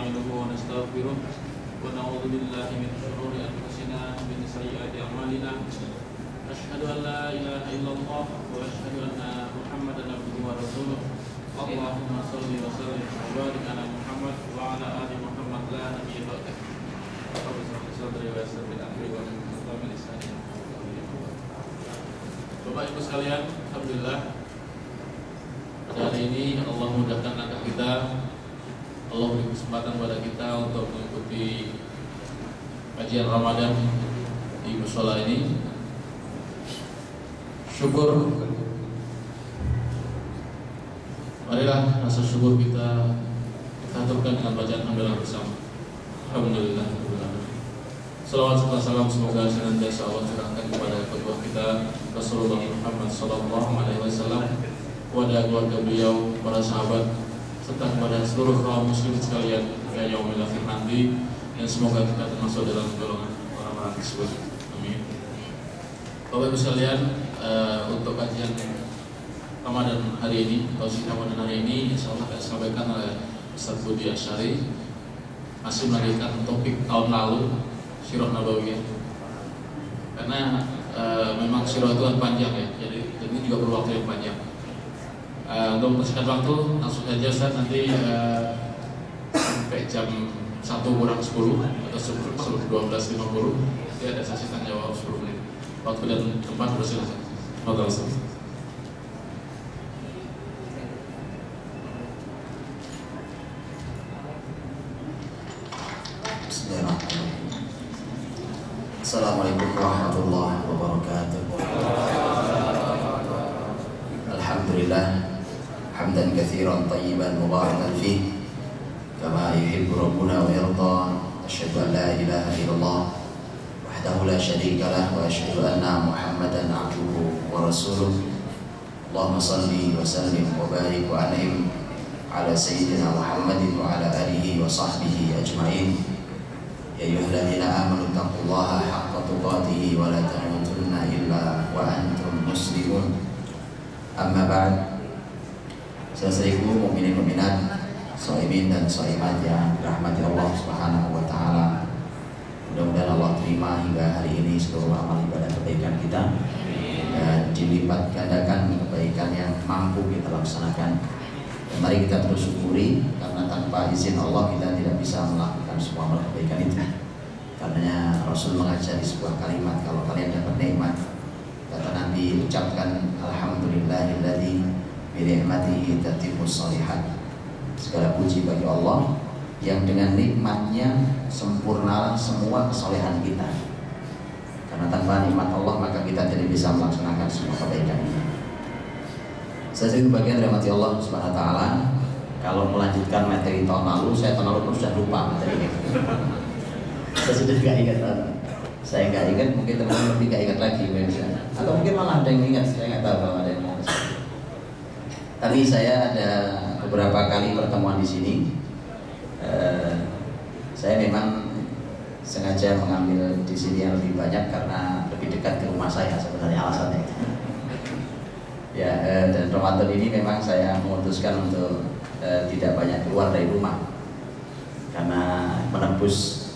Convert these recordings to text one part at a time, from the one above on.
ونستعينه ونستغفره ونعوذ بالله من شرور أنفسنا ومن سيئات أعمالنا أشهد أن لا إله إلا الله وأشهد أن محمدا عبده ورسوله اللهم صل وسلم وبارك على محمد وعلى آل محمد لا نبي بعده رب اشرح لي صدري ويسر لي أمري واحلل عقدة من لساني Bapak Ibu sekalian, alhamdulillah pada hari ini Allah mudahkan langkah kita. Allah beri kesempatan pada kita untuk mengikuti kajian Ramadan di mushola ini. Syukur, marilah rasa syukur kita aturkan dengan bacaan hamdalah bersama. Alhamdulillah. Salawat serta salam semoga senantiasa Allah curahkan kepada kedua kita Rasulullah Muhammad Sallallahu Alaihi Wasallam, kepada keluarga beliau, para sahabat, serta kepada seluruh kaum muslimin sekalian hingga yaumil akhir nanti, dan semoga kita termasuk dalam golongan orang-orang tersebut. Amin. Bapak Ibu sekalian, untuk kajian Ramadan hari ini, tausiah Ramadan hari ini, insyaallah akan disampaikan oleh Ustaz Budi Asyari, masih melanjutkan topik tahun lalu, Sirah Nabawiyah. Karena memang sirah itu kan panjang ya, jadi ini juga perlu waktu yang panjang. Untuk mempersingkat waktu, langsung saja Ustaz, nanti sampai jam 1 kurang 10 atau 12.50 nanti ada sesi tanya jawab 10 menit. Waktu dan tempat bersilakan. Terima kasih. Assalamualaikum warahmatullahi wabarakatuh. Alhamdulillah hamdan katsiran tayyiban mubarakan fih kama yuhibbu rabbuna wa yarda. Asyhadu an la ilaha illallah wahdahu la syarika lah wa asyhadu anna Muhammadan abduhu wa rasuluh. Allahumma shalli wa sallim wa barik wa an'im ala sayyidina Muhammadin wa ala alihi wa sahbihi ajma'in. Ya ayyuhalladzina amanu taqullaha haqqa tuqatih wa la tamutunna illa wa antum muslimun. Amma ba'd. Saudaraku mukminin mukminat, shaimin dan shaimat yang dirahmati Allah Subhanahu wa taala. Mudah-mudahan Allah terima hingga hari ini seluruh amal ibadah kebaikan kita dan dilipat gandakan kebaikan yang mampu kita laksanakan. Dan mari kita terus syukuri, karena tanpa izin Allah kita tidak bisa melakukan semua amal kebaikan itu. Karena Rasul mengajari sebuah kalimat, kalau kalian dapat nikmat, kata Nabi, ucapkan alhamdulillahilladzi bi ni'matihi tatimmus shalihat. Segala puji bagi Allah yang dengan nikmatnya sempurnalah semua kesolehan kita. Karena tanpa nikmat Allah maka kita tidak bisa melaksanakan semua kebaikan ini. Saya bagian rahmati Allah Subhanahu wa taala. Kalau melanjutkan materi tahun lalu, saya tahun lalu sudah lupa materinya. Saya sudah tidak ingat. Saya nggak ingat, mungkin teman-teman tidak ingat lagi misalnya. Atau mungkin malah ada yang ingat, saya nggak tahu kalau ada yang ingat. Tapi saya ada beberapa kali pertemuan di sini. Saya memang sengaja mengambil di sini yang lebih banyak karena lebih dekat ke rumah saya sebenarnya alasannya. Ya, dan Ramadan ini memang saya memutuskan untuk tidak banyak keluar dari rumah karena menembus,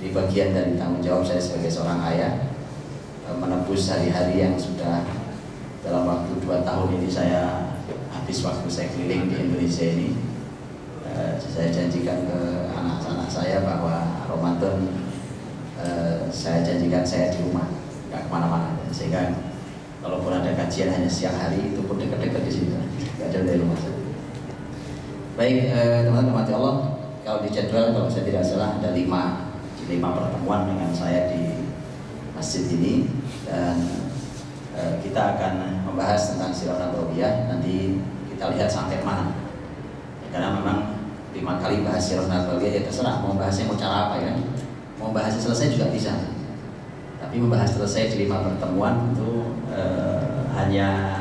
ini bagian dari tanggung jawab saya sebagai seorang ayah, menembus hari-hari yang sudah dalam waktu 2 tahun ini saya habis waktu saya keliling di Indonesia ini. Saya janjikan ke anak-anak saya bahwa Ramadan saya janjikan saya di rumah, nggak kemana-mana, sehingga kalaupun ada kajian hanya siang hari, itu pun dekat-dekat di sini, nggak jauh dari rumah saya. Baik, teman-teman mati Allah, kalau di jadwal kalau saya tidak salah ada 5 pertemuan dengan saya di masjid ini, dan kita akan membahas tentang Sirah Nabawiyah. Nanti kita lihat sampai mana, karena memang 5 kali bahas Sirah Nabawiyah, ya terserah mau bahasnya mau cara apa ya, mau bahasnya selesai juga bisa. Tapi membahas selesai di 5 pertemuan itu hanya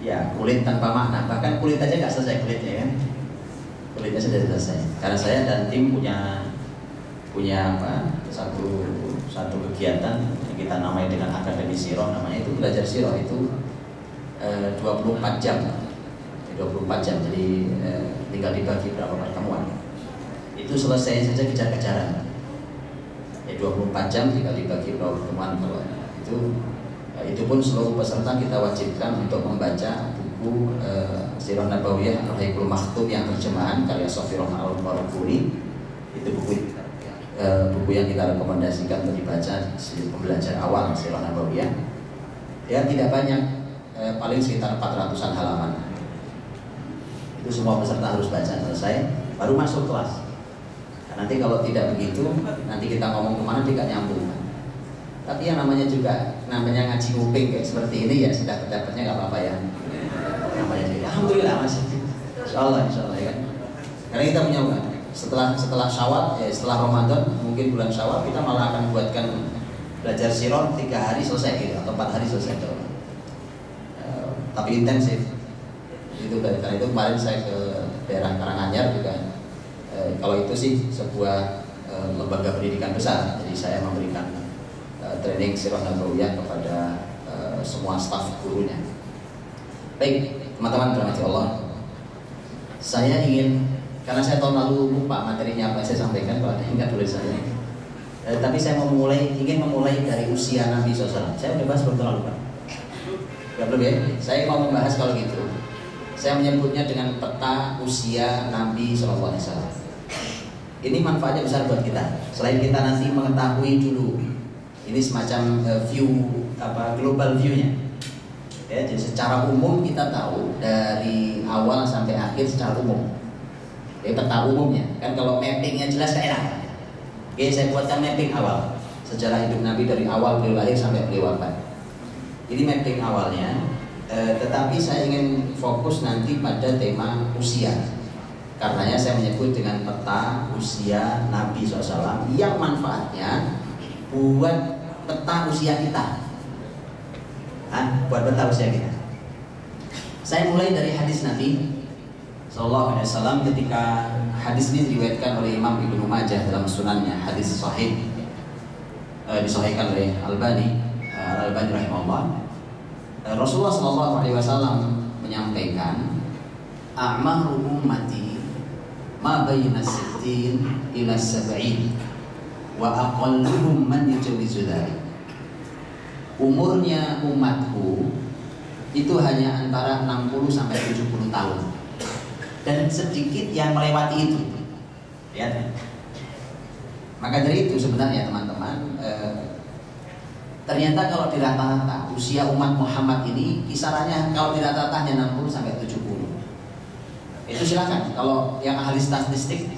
ya kulit tanpa makna. Bahkan kulit aja nggak selesai kulitnya kan, kulitnya sudah selesai. Karena saya dan tim punya apa, satu kegiatan yang kita namai dengan Akademi Sirah, namanya itu belajar Sirah itu 24 jam, 24 jam. Jadi tinggal dibagi berapa pertemuan. itu selesai saja kejar-kejaran. Ya 24 jam tinggal dibagi berapa pertemuan kalau itu pun seluruh peserta kita wajibkan untuk membaca buku Sirah Nabawiyah Ar-Rahiqul Maktum yang terjemahan karya Sofi Rohman Al-Barukuni. Itu buku yang kita rekomendasikan untuk dibaca di pembelajaran awal Sirah Nabawiyah. Ya tidak banyak, paling sekitar 400-an halaman. Itu semua peserta harus baca selesai baru masuk kelas. Nah, nanti kalau tidak begitu, nanti kita ngomong kemana tidak nyambung. Tapi yang namanya ngaji nguping kayak seperti ini ya sudah pendapatnya nggak apa-apa ya. Namanya juga. Alhamdulillah masih. Insya Allah ya kan. Karena kita punya setelah Syawal, setelah Ramadan, mungkin bulan Syawal kita malah akan buatkan belajar sirah 3 hari selesai gitu, atau 4 hari selesai gitu. Tapi intensif. Itu karena itu kemarin saya ke daerah Karanganyar juga. Kalau itu sih sebuah lembaga pendidikan besar, jadi saya memberikan training Sirah Nabawiyah kepada semua staf gurunya. Baik, teman-teman dirahmati Allah. Saya ingin, karena saya tahun lalu lupa materinya apa saya sampaikan, kalau ada ingat tulis saya. Tapi saya ingin memulai dari usia Nabi SAW. Saya udah bahas berapa lalu Pak? Gak belum ya? Saya mau membahas kalau gitu. Saya menyebutnya dengan peta usia Nabi SAW. Ini manfaatnya besar buat kita. Selain kita nanti mengetahui dulu, ini semacam global view-nya. Ya, jadi secara umum kita tahu dari awal sampai akhir secara umum. Ya, peta umumnya. Kan kalau mappingnya jelas kan enak. Oke, saya buatkan mapping awal sejarah hidup Nabi dari awal beliau lahir sampai beliau wafat. Ini mapping awalnya. Tetapi saya ingin fokus nanti pada tema usia. Karenanya saya menyebut dengan peta usia Nabi SAW yang manfaatnya buat peta usia kita. Buat peta usia kita. Saya mulai dari hadis Nabi SAW ketika hadis ini diriwayatkan oleh Imam Ibnu Majah dalam sunannya, hadis sahih, disahihkan oleh Al-Albani rahimahullah. Rasulullah SAW menyampaikan, a'maru ummati ma baina 60 ila 70 wa aqalluhum man yujawizu dzalik. Umurnya umatku itu hanya antara 60 sampai 70 tahun. Dan sedikit yang melewati itu. Ya. Maka dari itu sebenarnya teman-teman, ternyata kalau di rata-rata usia umat Muhammad ini kisarannya kalau di rata-rata hanya 60 sampai 70. Itu silakan. Kalau yang ahli statistik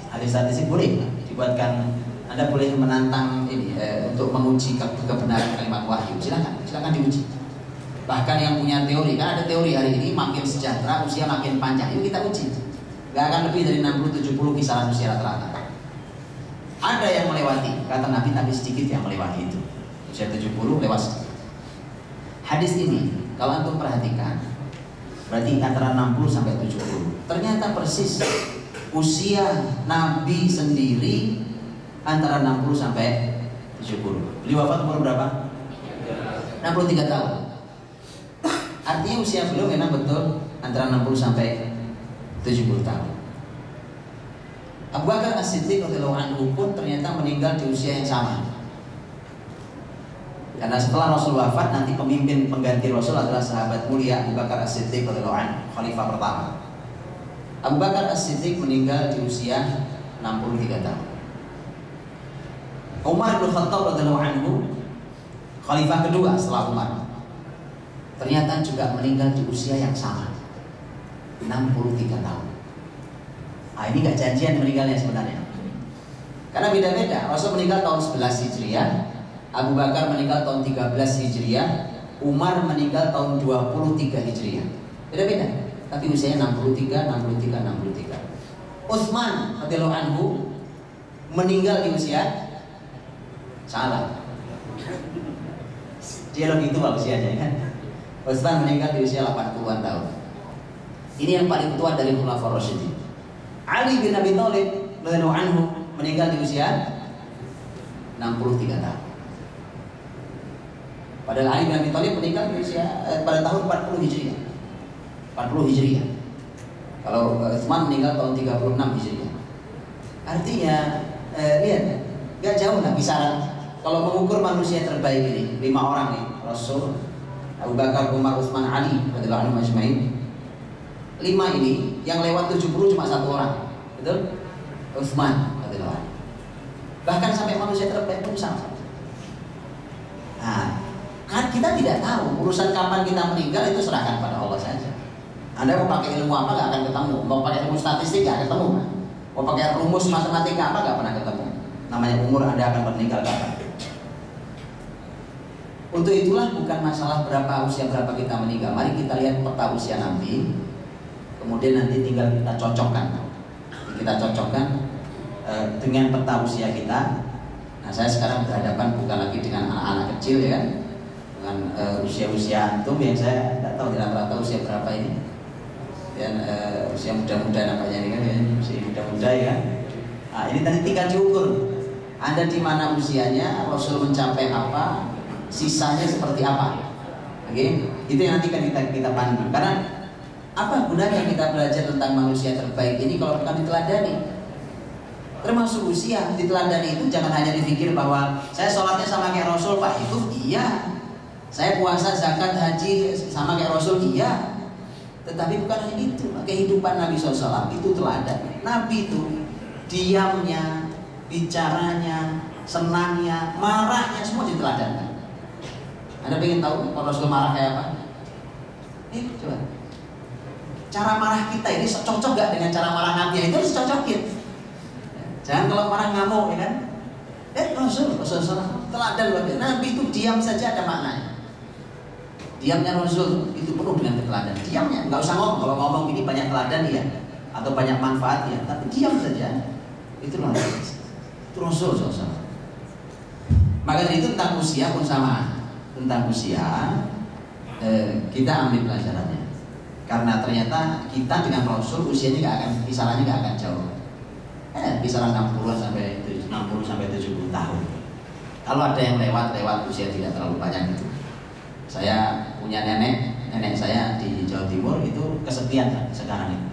boleh dibuatkan. Anda boleh menantang ini untuk menguji kebenaran kalimat wahyu. Silakan diuji. Bahkan yang punya teori, kan ada teori hari ini makin sejahtera usia makin panjang. Yuk kita uji. Gak akan lebih dari 60-70 kisaran usia rata-rata. Ada yang melewati, kata Nabi, tapi sedikit yang melewati itu. Usia 70 lewat sedikit. Hadis ini kalau antum perhatikan berarti antara 60 sampai 70. Ternyata persis usia Nabi sendiri antara 60 sampai 70. Beliau wafat umur berapa? 63 tahun. Artinya usia beliau memang betul antara 60 sampai 70 tahun. Abu Bakar As-Siddiq radhiyallahu anhu pun ternyata meninggal di usia yang sama. Karena setelah Rasul wafat, nanti pemimpin pengganti Rasul adalah sahabat mulia Abu Bakar As-Siddiq radhiyallahu anhu, khalifah pertama. Abu Bakar As-Siddiq meninggal di usia 63 tahun. Umar bin Khattab radhiyallahu anhu, khalifah kedua setelah Umar, ternyata juga meninggal di usia yang sama, 63 tahun. Ini gak janjian meninggalnya sebenarnya. Karena beda-beda. Rasul meninggal tahun 11 Hijriah, Abu Bakar meninggal tahun 13 Hijriah, Umar meninggal tahun 23 Hijriah. Beda-beda. Tapi usianya 63. Utsman radhiyallahu anhu meninggal di usia salah. Dia lebih tua usianya kan. Utsman meninggal di usia 80-an tahun. Ini yang paling tua dari Khulafaur Rasyidin. Ali bin Abi Thalib radhiyallahu anhu meninggal di usia 63 tahun. Padahal Ali bin Abi Thalib meninggal di usia pada tahun 40 Hijriah. 40 Hijriah. Kalau Utsman meninggal tahun 36 Hijriah. Artinya lihat, nggak jauh lah kisaran. Kalau mengukur manusia terbaik ini 5 orang nih, Rasul, Abu Bakar, Umar, Utsman, Ali radhiyallahu anhum ajmain. 5 ini yang lewat 70 cuma 1 orang, betul? Utsman radhiyallahu anhu. Bahkan sampai manusia terbaik pun sama. Nah, kan kita tidak tahu urusan kapan kita meninggal, itu serahkan pada Allah saja. Anda mau pakai ilmu apa nggak akan ketemu, mau pakai ilmu statistik nggak ketemu, mau pakai rumus matematika apa nggak pernah ketemu. Namanya umur Anda akan meninggal kapan. Untuk itulah bukan masalah usia berapa kita meninggal. Mari kita lihat peta usia Nabi, kemudian nanti tinggal kita cocokkan. Dengan peta usia kita. Nah, saya sekarang berhadapan bukan lagi dengan anak-anak kecil ya kan, dengan usia-usia antum yang saya tidak tahu rata-rata usia berapa ini. Dan usia muda-muda nampaknya ini kan ya, usia muda-muda ya. Nah, ini tadi tinggal diukur. Anda di mana usianya, Rasul mencapai apa, sisanya seperti apa. Oke, itu yang nanti kan kita pandang. Karena apa gunanya kita belajar tentang manusia terbaik ini kalau bukan diteladani? Termasuk usia, diteladani itu jangan hanya dipikir bahwa saya sholatnya sama kayak Rasul, Pak, itu iya. Saya puasa, zakat, haji sama kayak Rasul, iya. Tetapi bukan hanya itu, kehidupan Nabi SAW itu teladan. Nabi itu diamnya, bicaranya, senangnya, marahnya semua diteladankan. Anda pengen tahu kalau Rasul marah kayak apa? Coba. Cara marah kita ini cocok gak dengan cara marah Nabi? Itu harus cocokin. Jangan kalau marah ngamuk ya kan? Rasul teladan luar biasa. Nabi itu diam saja ada maknanya. Diamnya Rasul itu penuh dengan keteladan. Diamnya, nggak usah ngomong. Kalau ngomong ini banyak teladan ya, atau banyak manfaat ya. Tapi diam saja, itu luar biasa. Itu Rasul SAW. Maka dari itu tentang usia pun sama. Tentang usia kita ambil pelajarannya. Karena ternyata kita dengan Rasul usianya nggak akan, kisarannya nggak akan jauh. Kisaran 60 sampai 70 tahun. Kalau ada yang lewat usia tidak terlalu banyak itu. Saya punya nenek saya di Jawa Timur itu kesepian sekarang ini.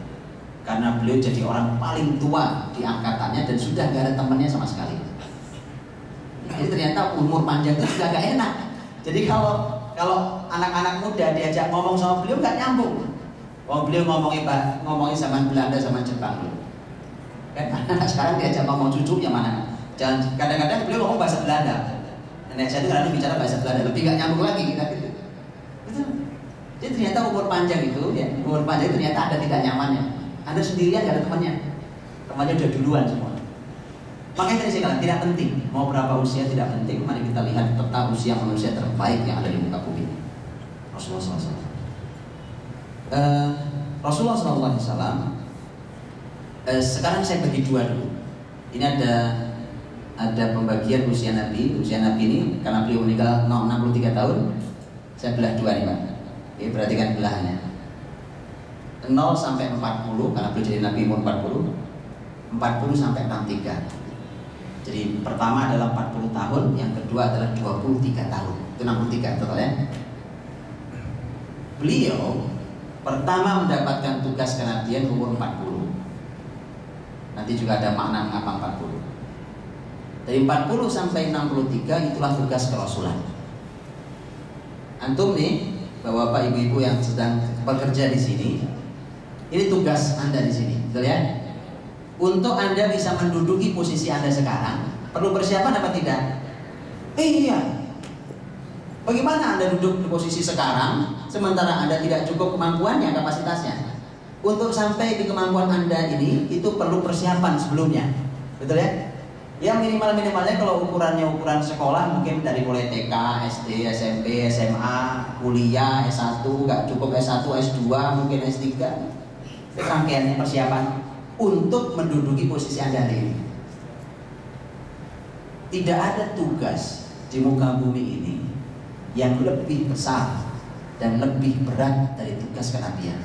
Karena beliau jadi orang paling tua di angkatannya dan sudah gak ada temannya sama sekali. Jadi ternyata umur panjang itu juga gak enak. Jadi kalau anak-anak muda diajak ngomong sama beliau gak nyambung. Beliau ngomongin zaman Belanda, zaman Jepang dulu. Kan anak sekarang diajak ngomong cucunya mana? Kadang-kadang beliau ngomong bahasa Belanda. Nenek saya itu kadang bicara bahasa Belanda, lebih gak nyambung lagi kita gitu. Betul. Jadi ternyata umur panjang itu ya, umur panjang itu ternyata ada tidak nyamannya. Anda sendirian gak ada temannya. Temannya udah duluan semua. Makanya tadi saya katakan tidak penting mau berapa usia, tidak penting. Mari kita lihat peta usia manusia terbaik yang ada di muka bumi. Rasulullah SAW. Rasulullah SAW. Sekarang saya bagi dua dulu. Ini ada pembagian usia Nabi. Usia Nabi ini karena beliau meninggal 63 tahun, saya belah dua nih Pak. Oke, perhatikan belahannya. 0 sampai 40 karena beliau jadi Nabi umur 40 sampai 63. Jadi pertama adalah 40 tahun, yang kedua adalah 23 tahun. Itu 63 totalnya. Beliau pertama mendapatkan tugas kenabian umur 40. Nanti juga ada makna mengapa 40. Dari 40 sampai 63 itulah tugas kerasulan. Antum nih, bapak-bapak, ibu-ibu yang sedang bekerja di sini, ini tugas Anda di sini, betul ya? Untuk Anda bisa menduduki posisi Anda sekarang, perlu persiapan apa tidak? Iya. Bagaimana Anda duduk di posisi sekarang, sementara Anda tidak cukup kemampuannya, kapasitasnya? Untuk sampai di kemampuan Anda ini, itu perlu persiapan sebelumnya, betul ya? Yang minimalnya kalau ukuran sekolah mungkin dari mulai TK, SD, SMP, SMA, kuliah, S1, nggak cukup S1, S2, mungkin S3. Itu rangkaiannya persiapan untuk menduduki posisi Anda hari ini. Tidak ada tugas di muka bumi ini yang lebih besar dan lebih berat dari tugas kenabian.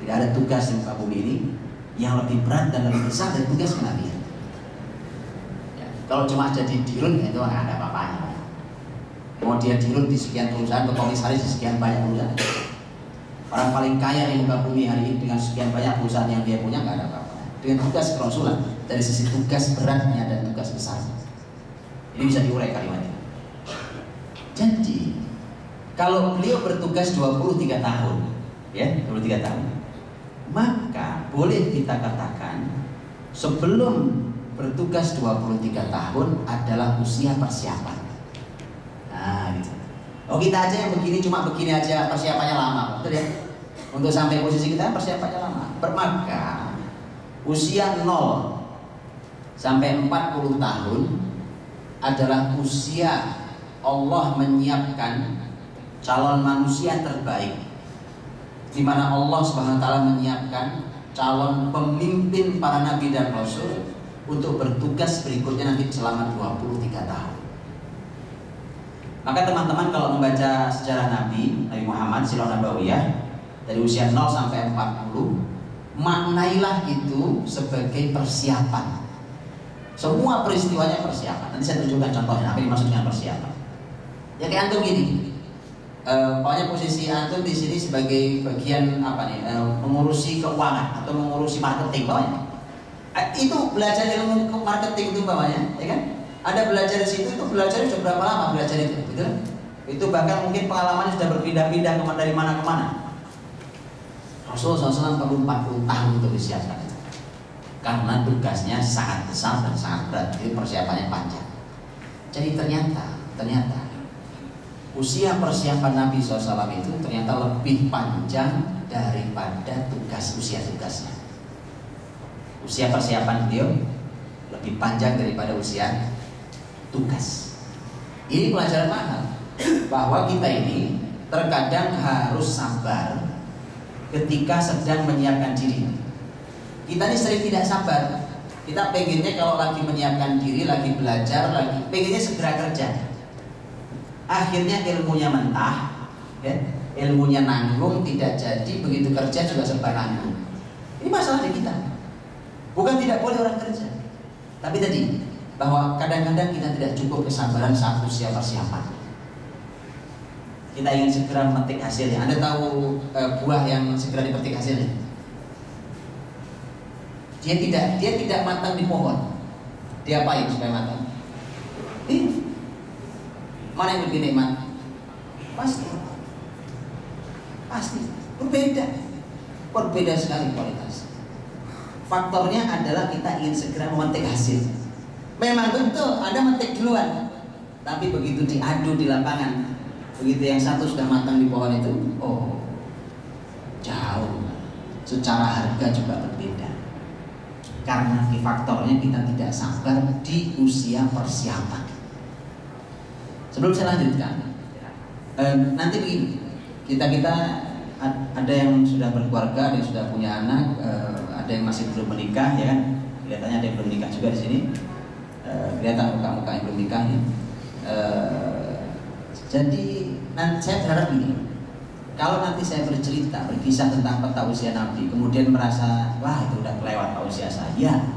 Tidak ada tugas di muka bumi ini yang lebih berat dan lebih besar dari tugas kenabian. Ya, kalau cuma jadi dirun itu nggak ada apa-apanya. Mau dia dirun di sekian perusahaan atau komisaris di sekian banyak perusahaan. Orang paling kaya di muka bumi hari ini dengan sekian banyak perusahaan yang dia punya nggak ada apa-apa. dengan tugas kerasulan dari sisi tugas beratnya dan tugas besarnya. Ini bisa diurai kalimatnya. Jadi kalau beliau bertugas 23 tahun, ya 23 tahun, maka boleh kita katakan sebelum bertugas 23 tahun adalah usia persiapan. Nah, gitu. Oh, kita aja yang begini, cuma begini aja persiapannya lama, betul ya? Untuk sampai posisi kita persiapannya lama. Maka usia 0 sampai 40 tahun adalah usia Allah menyiapkan calon manusia terbaik, di mana Allah Subhanahu wa taala menyiapkan calon pemimpin para nabi dan rasul untuk bertugas berikutnya nanti selama 23 tahun. Maka teman-teman kalau membaca sejarah Nabi Muhammad Sirah Nabawiyah dari usia 0 sampai 40, maknailah itu sebagai persiapan. Semua peristiwanya persiapan. Nanti saya tunjukkan contohnya apa yang dimaksud dengan persiapan. Ya kayak antum gini. Pokoknya posisi antum di sini sebagai bagian apa nih? Mengurusi keuangan atau mengurusi marketing pokoknya. Itu belajar ilmu marketing itu bawahnya, ya kan? Ada belajar di situ, itu belajar sudah berapa lama belajar itu, betul? Itu bahkan mungkin pengalamannya sudah berpindah-pindah dari mana ke mana. Rasulullah SAW perlu 40 tahun untuk disiapkan itu, karena tugasnya sangat besar dan sangat berat, jadi persiapannya panjang. Jadi ternyata usia persiapan Nabi SAW itu ternyata lebih panjang daripada usia-tugasnya. Usia persiapan beliau lebih panjang daripada usia tugas. Ini pelajaran mahal, bahwa kita ini terkadang harus sabar ketika sedang menyiapkan diri. Kita ini sering tidak sabar. Kita pengennya kalau lagi menyiapkan diri, lagi belajar, pengennya segera kerja. Akhirnya ilmunya mentah, ya, ilmunya nanggung, tidak jadi, begitu kerja juga serba nanggung. Ini masalah di kita. Bukan tidak boleh orang kerja, tapi tadi bahwa kadang-kadang kita tidak cukup kesabaran saat usia persiapan. Kita ingin segera memetik hasilnya. Anda tahu buah yang segera dipetik hasilnya? Dia tidak matang di pohon. Dia apain supaya matang? Mana yang lebih nikmat? Pasti berbeda sekali kualitas. Faktornya adalah kita ingin segera memetik hasil. Memang betul Anda memetik duluan, tapi begitu diadu di lapangan, begitu yang satu sudah matang di pohon itu, oh jauh. Secara harga juga berbeda, karena faktornya kita tidak sabar di usia persiapan. Sebelum saya lanjutkan, nanti begini, kita ada yang sudah berkeluarga, ada yang sudah punya anak, ada yang masih belum menikah, ya kan? Kelihatannya ada yang belum menikah juga di sini. Kelihatan muka-muka yang belum nikah ya. Jadi nanti saya berharap ini, kalau nanti saya berkisah tentang peta usia Nabi, kemudian merasa wah itu udah kelewat pak usia saya.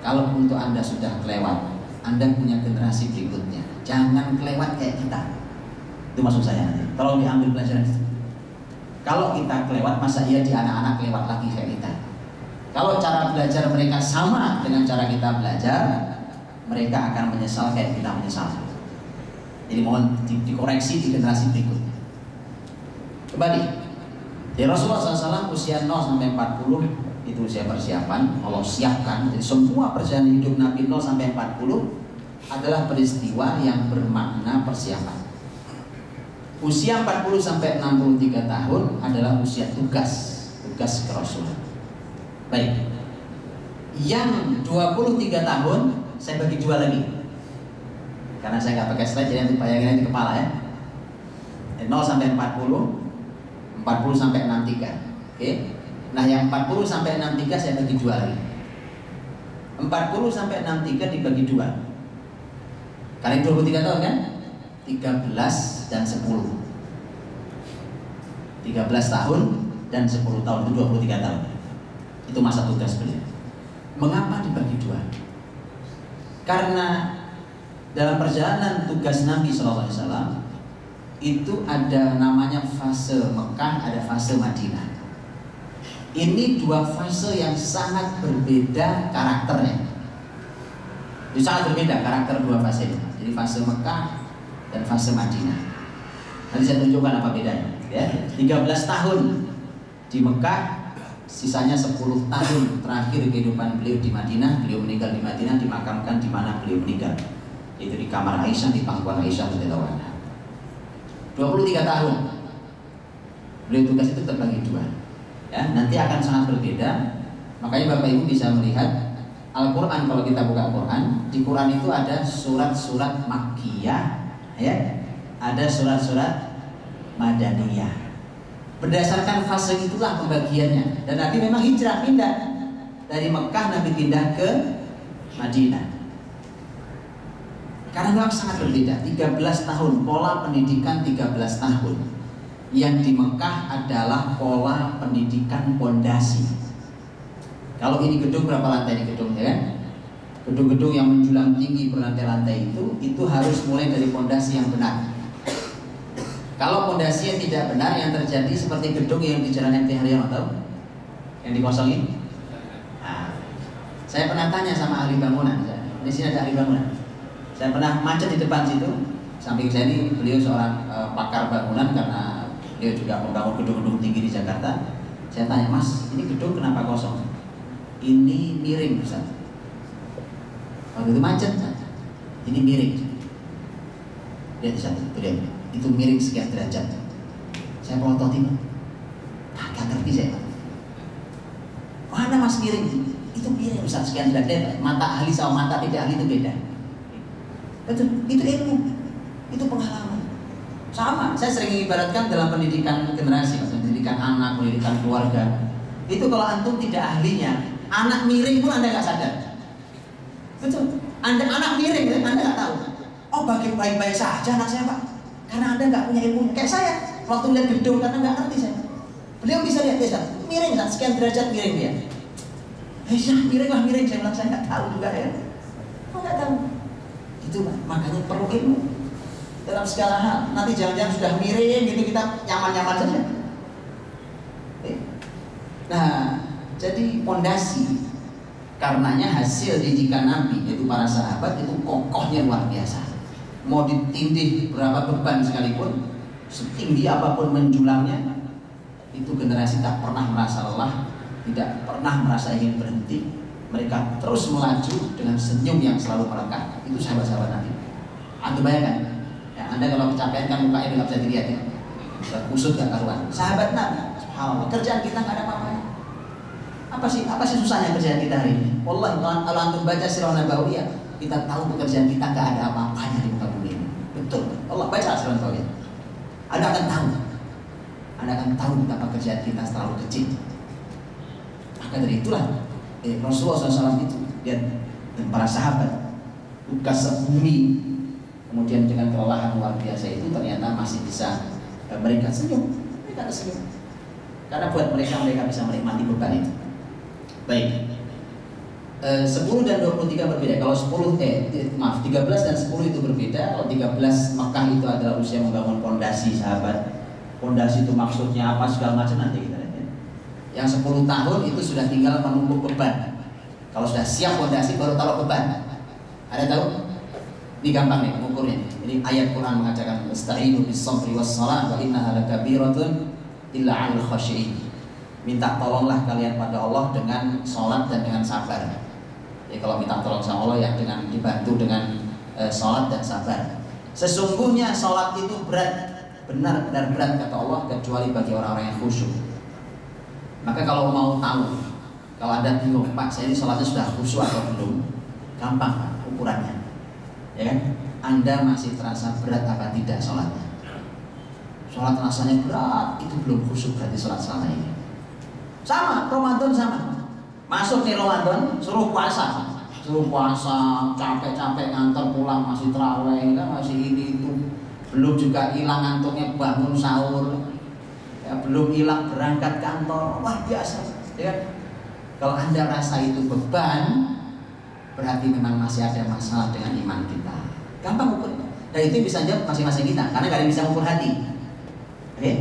Kalau untuk Anda sudah kelewat, Anda punya generasi berikutnya, jangan kelewat kayak kita. Itu maksud saya nanti. Tolong diambil pelajaran itu. Kalau kita kelewat, masa iya di anak-anak kelewat lagi kayak kita? Kalau cara belajar mereka sama dengan cara kita belajar, mereka akan menyesal kayak kita menyesal. Jadi mohon dikoreksi di generasi berikutnya. Kembali, di Rasulullah SAW usia 0 sampai 40 itu usia persiapan. Allah siapkan. Jadi semua perjalanan hidup Nabi 0 sampai 40 adalah peristiwa yang bermakna persiapan. Usia 40 sampai 63 tahun adalah usia tugas kerasulan. Baik. Yang 23 tahun saya bagi dua lagi, karena saya nggak pakai slide, jadi nanti bayangin di kepala ya. 0 sampai 40, 40 sampai 63. Oke. Nah yang 40 sampai 63 saya bagi dua lagi. 40 sampai 63 dibagi dua. Karena 23 tahun kan? 13 dan 10. 13 tahun dan 10 tahun itu 23 tahun. Itu masa tugas beliau. Mengapa dibagi dua? Karena dalam perjalanan tugas Nabi SAW itu ada namanya fase Mekah, ada fase Madinah. Ini dua fase yang sangat berbeda karakternya. Itu sangat berbeda karakter dua fase. Jadi fase Mekah dan fase Madinah. Nanti saya tunjukkan apa bedanya. Ya, 13 tahun di Mekah, sisanya 10 tahun terakhir kehidupan beliau di Madinah. Beliau meninggal di Madinah, dimakamkan di mana beliau meninggal, yaitu di kamar Aisyah, di pangkuan Aisyah radhiyallahu anha. 23 tahun beliau tugas itu terbagi dua. Ya, nanti akan sangat berbeda. Makanya Bapak Ibu bisa melihat Al-Quran, kalau kita buka Quran, di Quran itu ada surat-surat Makkiyah, ya, ada surat-surat Madaniyah. Berdasarkan fase itulah pembagiannya. Dan Nabi memang hijrah, pindah dari Mekah, Nabi pindah ke Madinah. Karena memang sangat berbeda. 13 tahun, pola pendidikan 13 tahun. Yang di Mekah adalah pola pendidikan pondasi. Kalau ini gedung, berapa lantai ini gedung, ya kan? Gedung-gedung yang menjulang tinggi berlantai-lantai itu harus mulai dari pondasi yang benar. Kalau pondasi yang tidak benar, yang terjadi seperti gedung yang di Jalan MT Haryono, tahu? Yang dikosongin. Nah, saya pernah tanya sama ahli bangunan. Di sini ada ahli bangunan. Saya pernah macet di depan situ. Samping saya ini beliau seorang pakar bangunan karena beliau juga membangun gedung-gedung tinggi di Jakarta. Saya tanya, Mas, ini gedung kenapa kosong? Ini miring, Ustaz. Waktu itu macet, ini miring. Lihat Ustaz, itu lihat. Itu miring sekian derajat. Saya pelototin, agak ngerti saya. Mana Mas miring? Itu miring Ustaz sekian derajat. Mata ahli sama mata tidak ahli itu beda. Betul, itu ilmu, itu pengalaman. Sama, saya sering ibaratkan dalam pendidikan generasi, pendidikan anak, pendidikan keluarga. Itu kalau antum tidak ahlinya, anak miring pun Anda nggak sadar. Betul, anak miring, Anda nggak tahu. Oh, baik-baik saja anak saya Pak, karena Anda nggak punya ilmu. Kayak saya, waktu lihat gedung karena nggak ngerti saya. Beliau bisa lihat dia, miring, sekian derajat miring dia. Miring lah miring, saya bilang saya nggak tahu juga ya. Oh, nggak tahu. Itu makanya perlu ilmu dalam segala hal. Nanti jangan-jangan sudah miring gitu kita nyaman-nyaman saja. Nah, jadi pondasi, karenanya hasil didikan Nabi yaitu para sahabat itu kokohnya luar biasa. Mau ditindih berapa beban sekalipun, setinggi apapun menjulamnya, itu generasi tak pernah merasa lelah, tidak pernah merasa ingin berhenti. Mereka terus melaju dengan senyum yang selalu melekat. Itu sahabat-sahabat Nabi. Anda bayangkan, ya, Anda kalau kecapean kan mukanya nggak bisa dilihat ya, kusut gak karuan. Sahabat Nabi, subhanallah, kerjaan kita nggak ada apa-apanya. Apa sih susahnya kerjaan kita hari ini? Wallahi, kalau antum baca Sirah Nabawiyah, kita tahu pekerjaan kita nggak ada apa-apanya di muka bumi ini. Betul. Allah baca Sirah Nabawiyah, Anda akan tahu betapa kerjaan kita terlalu kecil. Maka dari itulah Rasulullah SAW itu dan para sahabat tugas sebumi, kemudian dengan kelelahan luar biasa itu ternyata masih bisa mereka senyum, karena buat mereka bisa menikmati beban itu. Baik, 10 dan 23 berbeda. Kalau 13 dan 10 itu berbeda. Kalau 13 Mekah itu adalah usia membangun pondasi sahabat. Pondasi itu maksudnya apa segala macam nanti kita lihat. Yang 10 tahun itu sudah tinggal menumpuk beban. Kalau sudah siap pondasi baru taruh beban. Ada tahu? Ini gampang nih mengukurnya. Ini ayat Quran mengatakan ista'inu bis-sabri was-shalah wa innaha lakabiratun illa 'alal khashi'in. Minta tolonglah kalian pada Allah dengan salat dan dengan sabar. Ya, kalau minta tolong sama Allah ya dengan dibantu dengan salat dan sabar. Sesungguhnya salat itu berat, benar-benar berat kata Allah, kecuali bagi orang-orang yang khusyuk. Maka kalau mau tahu, kalau Anda bingung, Pak, saya ini sholatnya sudah khusyuk atau belum? Gampang Pak, ukurannya, ya kan? Anda masih terasa berat apa tidak sholatnya? Sholat rasanya berat, itu belum khusyuk berarti sholat selama ini. Sama, Ramadan sama. Masuk nih Ramadan, suruh puasa, capek-capek ngantor pulang masih terawih, kan masih ini itu, belum juga hilang ngantuknya bangun sahur. Ya, belum hilang berangkat kantor, wah biasa, ya. Kalau Anda rasa itu beban, berarti memang masih ada masalah dengan iman kita. Gampang ukur, dan itu bisa jawab masing-masing kita, karena nggak ada yang bisa ukur hati. Oke?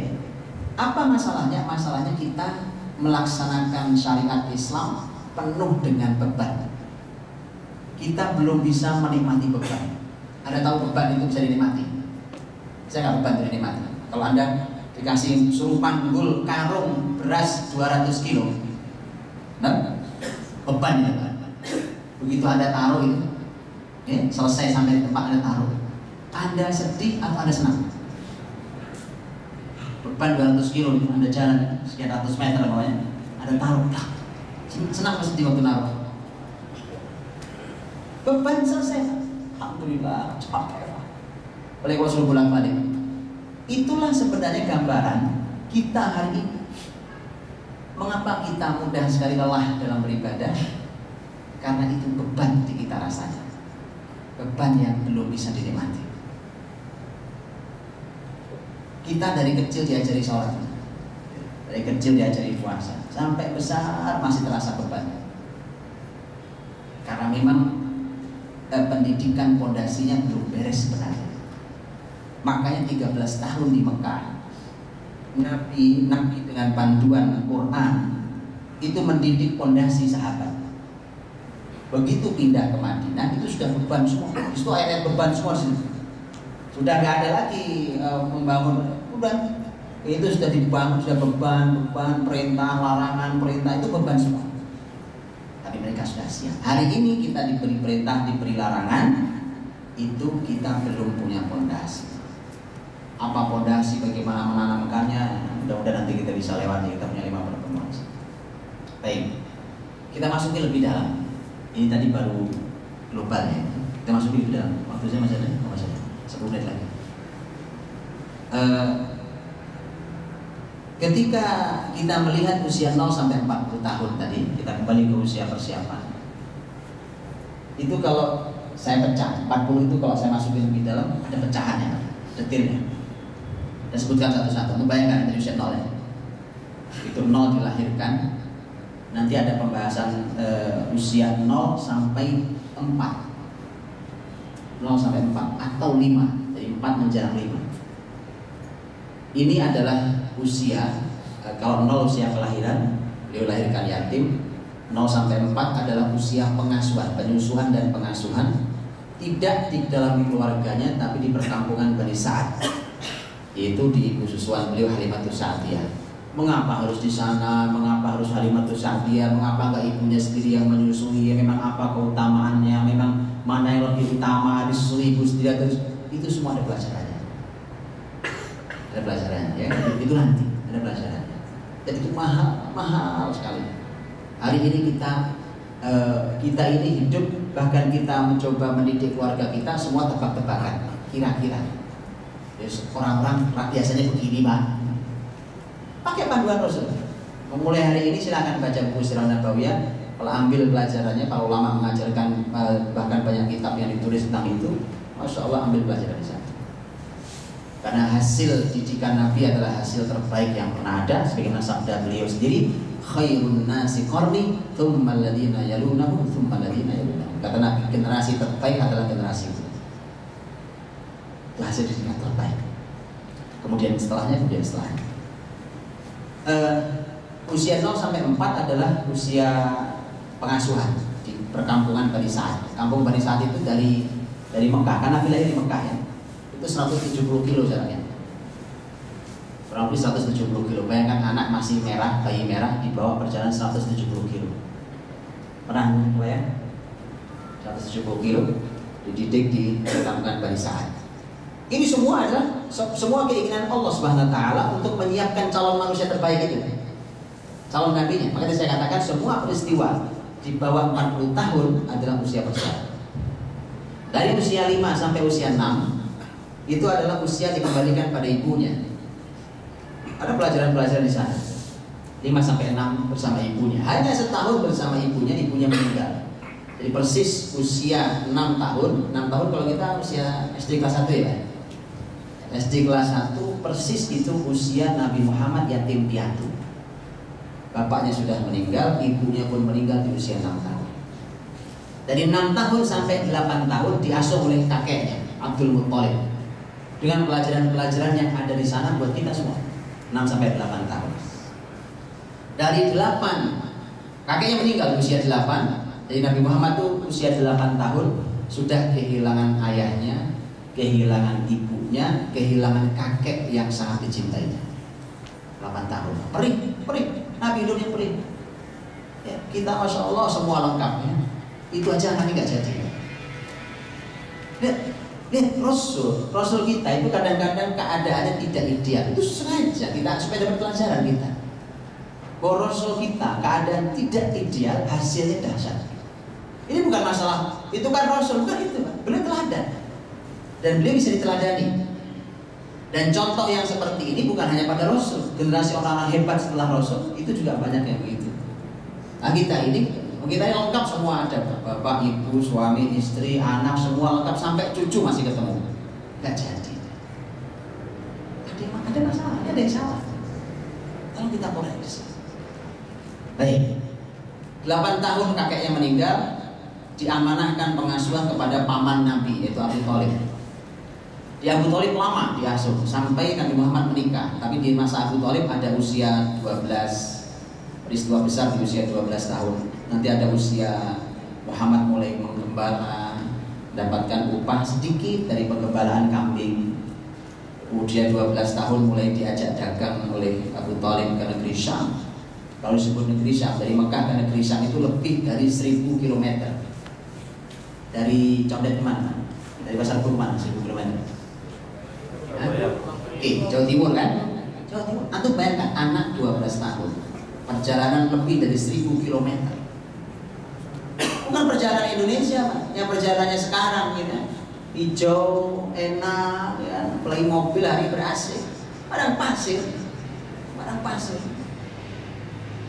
Apa masalahnya? Masalahnya kita melaksanakan syariat Islam penuh dengan beban. Kita belum bisa menikmati beban. Anda tahu beban itu bisa dinikmati? Saya nggak beban itu dinikmati. Kalau Anda dikasih suruh panggul karung beras 200 kilo, nah, beban itu. Begitu Anda taruh itu, ya, selesai sampai di tempat Anda taruh, Anda sedih atau Anda senang? Beban 200 kilo itu Anda jalan sekian ratus meter bawahnya, Anda taruh, senang atau sedih waktu naruh? Beban selesai, alhamdulillah, capek. Oleh kalau suruh pulang balik. Itulah sebenarnya gambaran kita hari ini. Mengapa kita mudah sekali lelah dalam beribadah? Karena itu beban di kita rasanya, beban yang belum bisa dinikmati. Kita dari kecil diajari sholat, dari kecil diajari puasa, sampai besar masih terasa beban. Karena memang pendidikan pondasinya belum beres sebenarnya. Makanya 13 tahun di Mekah, Nabi dengan panduan Quran itu mendidik pondasi sahabat. Begitu pindah ke Madinah itu sudah beban semua. Itu ayat beban semua sih. Sudah nggak ada lagi membangun, udah itu sudah dibangun, sudah beban perintah, larangan, perintah itu beban semua. Tapi mereka sudah siap. Hari ini kita diberi perintah, diberi larangan, itu kita belum punya pondasi. Apa pondasi, bagaimana menanamkannya? Mudah-mudahan nanti kita bisa lewati. Kita punya 5 pertemuan. Baik, kita masuki lebih dalam. Ini tadi baru global ya. Kita masuki lebih dalam. Waktu saya masih ada? Oh, masih ada. 10 menit lagi. Ketika kita melihat usia 0 sampai 40 tahun tadi, kita kembali ke usia persiapan. Itu kalau saya pecah, 40 itu kalau saya masukin lebih dalam, ada pecahannya, detilnya. Saya sebutkan satu-satu. Bayangkan dari usia 0 ya. Itu 0 dilahirkan. Nanti ada pembahasan usia 0 sampai 4. 0 sampai 4 atau 5. Dari 4 menjelang 5. Ini adalah usia, kalau 0 usia kelahiran, beliau lahirkan yatim. 0 sampai 4 adalah usia pengasuhan, penyusuhan dan pengasuhan. Tidak di dalam keluarganya, tapi di perkampungan Bani Sa'ad, yaitu di ibu susuan beliau Halimatus Sa'diyah. Mengapa harus di sana? Mengapa harus Halimatus Sa'diyah? Mengapa enggak ibunya sendiri yang menyusui? Memang apa keutamaannya? Memang mana yang lebih utama, disusui ibu sendiri? Terus itu semua ada pelajarannya. Ada pelajarannya, ya. Itu nanti ada pelajarannya. Dan itu mahal sekali. Hari ini kita ini hidup, bahkan kita mencoba mendidik keluarga kita, semua tebak-tebakan. Kira-kira orang-orang biasanya begini, Pak. Pakai panduan Rasul. Memulai hari ini silakan baca buku Sirah Nabawiyah. Kalau ambil pelajarannya, para ulama mengajarkan, bahkan banyak kitab yang ditulis tentang itu. Masya Allah, ambil pelajaran di sana. Karena hasil didikan Nabi adalah hasil terbaik yang pernah ada. Sebagaimana sabda beliau sendiri, khairun nasi qarni, thumma alladhina yalunahum, thumma alladhina yalunahum. Kata Nabi, generasi terbaik adalah generasi itu. Itu hasil didikan terbaik. Kemudian setelahnya. Usia 0 sampai 4 adalah usia pengasuhan di perkampungan Bani Sa'ad. Kampung Bani Sa'ad itu dari Mekah, karena lahir di Mekah ya. Itu 170 kilo jaraknya. Kurang lebih 170 kilo. Bayangkan anak masih merah, bayi merah dibawa perjalanan 170 kilo. Pernah bayang? 170 kilo dididik di perkampungan Bani Sa'ad. Ini semua adalah semua keinginan Allah Subhanahu wa taala untuk menyiapkan calon manusia terbaik itu. Calon nabinya. Makanya saya katakan semua peristiwa di bawah 40 tahun adalah usia persiapan. Dari usia 5 sampai usia 6 itu adalah usia dikembalikan pada ibunya. Ada pelajaran-pelajaran di sana. 5 sampai 6 bersama ibunya. Hanya setahun bersama ibunya meninggal. Jadi persis usia 6 tahun. 6 tahun kalau kita usia SD kelas 1 ya. SD kelas 1 persis itu usia Nabi Muhammad yatim piatu. Bapaknya sudah meninggal, ibunya pun meninggal di usia 6 tahun. Dari 6 tahun sampai 8 tahun diasuh oleh kakeknya Abdul Muttalib. Dengan pelajaran-pelajaran yang ada di sana buat kita semua. 6 sampai 8 tahun. Dari 8 kakeknya meninggal usia 8. Jadi Nabi Muhammad tuh usia 8 tahun sudah kehilangan ayahnya, kehilangan ibunya, kehilangan kakek yang sangat dicintainya. 8 tahun. Perih. Nabi hidupnya perih. Ya, kita Masya Allah semua lengkapnya. Itu aja anaknya nggak jadi. Lihat Rasul kita itu kadang-kadang keadaannya tidak ideal. Itu sengaja kita supaya dapat pelajaran kita. Bahwa Rasul kita keadaan tidak ideal, hasilnya dahsyat. Ini bukan masalah, itu kan Rasul, bukan itu, beliau teladan. Dan beliau bisa diteladani. Dan contoh yang seperti ini bukan hanya pada Rasul, generasi orang-orang hebat setelah Rasul itu juga banyak yang begitu. Nah kita yang lengkap semua ada, bapak, ibu, suami, istri, anak, semua lengkap sampai cucu masih ketemu. Gak jadi. Ada masalah, ada yang salah. Kalau kita koreksi. Baik, 8 tahun kakeknya meninggal, diamanahkan pengasuhan kepada paman Nabi yaitu Abu Thalib. Di Abu Thalib lama diasuh sampai Nabi Muhammad menikah. Tapi di masa Abu Thalib ada usia 12, peristiwa besar di usia 12 tahun. Nanti ada usia Muhammad mulai menggembala, mendapatkan upah sedikit dari penggembalaan kambing. Kemudian 12 tahun mulai diajak dagang oleh Abu Thalib ke negeri Syam. Kalau disebut negeri Syam, dari Mekah ke negeri Syam itu lebih dari 1000 km. Dari Condet kemana? Dari Pasar Kurman 1000 km. Oke, Jawa Timur kan? Jawa Timur. Antum bayangkan anak 12 tahun, perjalanan lebih dari 1000 km. Bukan perjalanan Indonesia, Pak. Yang perjalanannya sekarang gitu. Hijau, enak, ya, play mobil hari ber-AC. Padang pasir.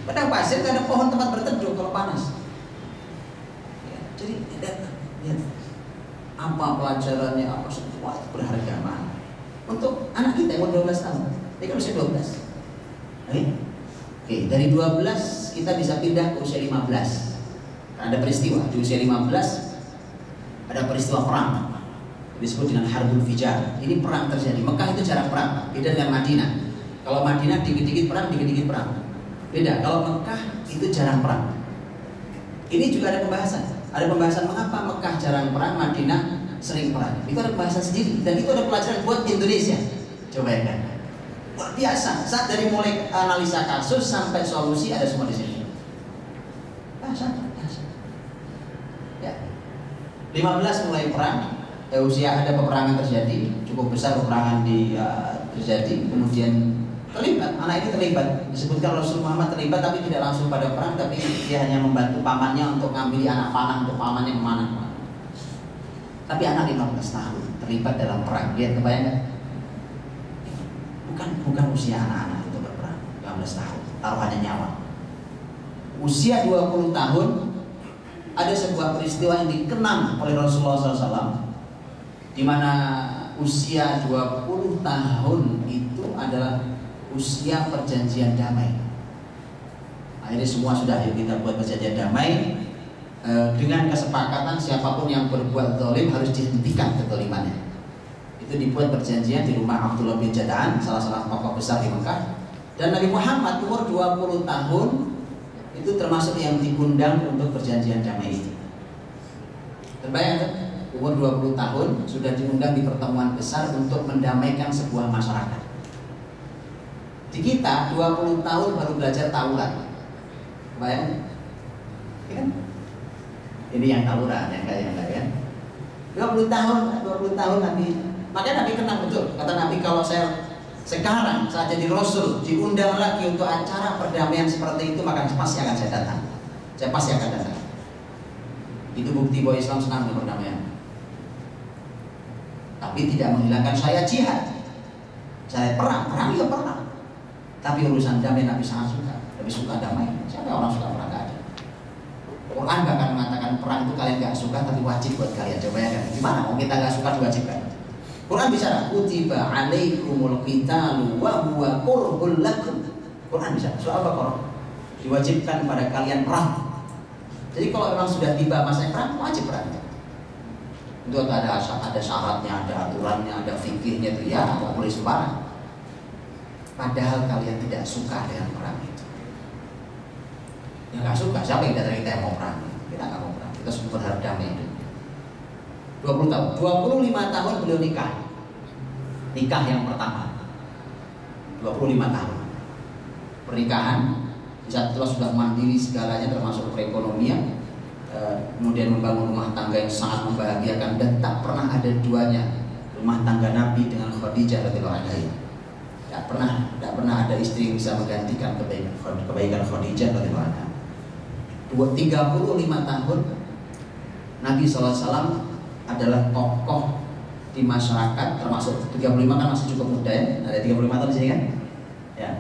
Padang pasir gak ada pohon tempat berteduh kalau panas. Ya, jadi lihat apa pelajarannya, apa semua itu berharga banget untuk anak kita yang umur 12 tahun. Dia kan usia 12. Oke, dari 12 kita bisa pindah ke usia 15. Ada peristiwa di usia 15 ada peristiwa perang disebut dengan Harbul Fijar. Ini perang terjadi. Mekah itu jarang perang, beda dengan Madinah. Kalau Madinah dikit-dikit perang, beda. Kalau Mekah itu jarang perang. Ini juga ada pembahasan. Ada pembahasan mengapa Mekah jarang perang, Madinah sering perang. Itu ada pembahasan sendiri dan itu ada pelajaran buat Indonesia. Coba ya kan. Luar biasa. Saat dari mulai analisa kasus sampai solusi ada semua di sini. Bahasa. Ya. 15 mulai perang. Usia ada peperangan terjadi, cukup besar peperangan terjadi. Kemudian terlibat, anak ini terlibat. Disebutkan Rasul Muhammad terlibat tapi tidak langsung pada perang, tapi dia hanya membantu pamannya untuk ngambil anak panah untuk pamannya kemana. Tapi anak 15 tahun terlibat dalam perang. Lihat, kebayang kan? Bukan usia anak-anak itu berperang 15 tahun, taruhannya nyawa. Usia 20 tahun ada sebuah peristiwa yang dikenang oleh Rasulullah SAW, di mana usia 20 tahun itu adalah usia perjanjian damai. Akhirnya semua sudah, ayo kita buat perjanjian damai dengan kesepakatan siapapun yang berbuat zalim harus dihentikan kezalimannya. Itu dibuat perjanjian di rumah Abdullah bin Jada'an, salah seorang tokoh besar di Mekah. Dan Nabi Muhammad umur 20 tahun itu termasuk yang diundang untuk perjanjian damai itu. Terbayang kan? Umur 20 tahun sudah diundang di pertemuan besar untuk mendamaikan sebuah masyarakat. Di kita 20 tahun baru belajar tawuran. Bayang? Ya kan? Ini yang tawuran, yang enggak ya. 20 tahun Nabi. Makanya Nabi kenal betul. Kata Nabi, kalau saya sekarang saat jadi Rasul diundang lagi untuk acara perdamaian seperti itu, maka pasti akan saya datang. Saya pasti akan datang. Itu bukti bahwa Islam senang dengan perdamaian. Tapi tidak menghilangkan saya jihad. Saya perang ya perang. Tapi urusan damai Nabi sangat suka. Nabi suka damai. Siapa orang suka perang? Gak ada. Quran gak akan mengatakan perang itu kalian gak suka tapi wajib buat kalian. Coba ya kan? Gimana? Kalau kita gak suka diwajibkan. Quran bicara kutiba alaikumul qitalu wa huwa kurhul lakum. Quran bicara soal apa Quran? Diwajibkan pada kalian perang. Jadi kalau memang sudah tiba masa perang, wajib perang. Itu ada syaratnya, ada aturannya, ada fikihnya itu ya, nggak boleh sembarang. Padahal kalian tidak suka dengan perang itu. Ya nggak suka, siapa yang datang kita yang mau perang? Kita nggak mau perang, kita sudah berharap damai. 20 tahun, 25 tahun beliau nikah yang pertama, 25 tahun pernikahan. Di saat itu sudah mandiri segalanya termasuk perekonomian, kemudian membangun rumah tangga yang sangat membahagiakan dan tak pernah ada duanya rumah tangga Nabi dengan Khadijah radhiyallahu anha. Tak pernah ada istri yang bisa menggantikan kebaikan Khadijah radhiyallahu anha. 35 tahun Nabi SAW adalah tokoh di masyarakat, termasuk 35 kan masih cukup muda ya, ada 35 tahun di sini kan? Ya.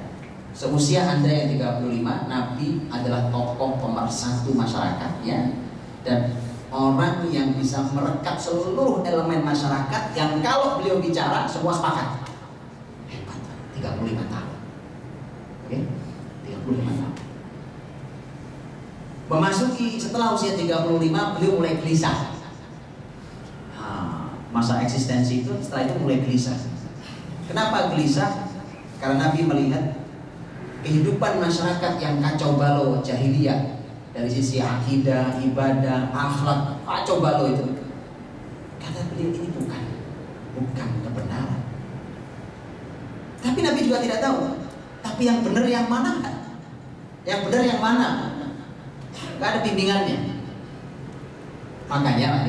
Seusia Anda yang 35, Nabi adalah tokoh pemersatu masyarakat ya, dan orang yang bisa merekat seluruh elemen masyarakat yang kalau beliau bicara semua sepakat. Hebat, 35 tahun. Oke? 35 tahun. Memasuki setelah usia 35 beliau mulai gelisah. Masa eksistensi itu setelah itu mulai gelisah. Kenapa gelisah? Karena Nabi melihat kehidupan masyarakat yang kacau balau jahiliyah dari sisi akidah, ibadah, akhlak, kacau balau itu. Kata beliau ini bukan kebenaran. Tapi Nabi juga tidak tahu. Tapi yang benar yang mana? Yang benar yang mana? Gak ada bimbingannya. Makanya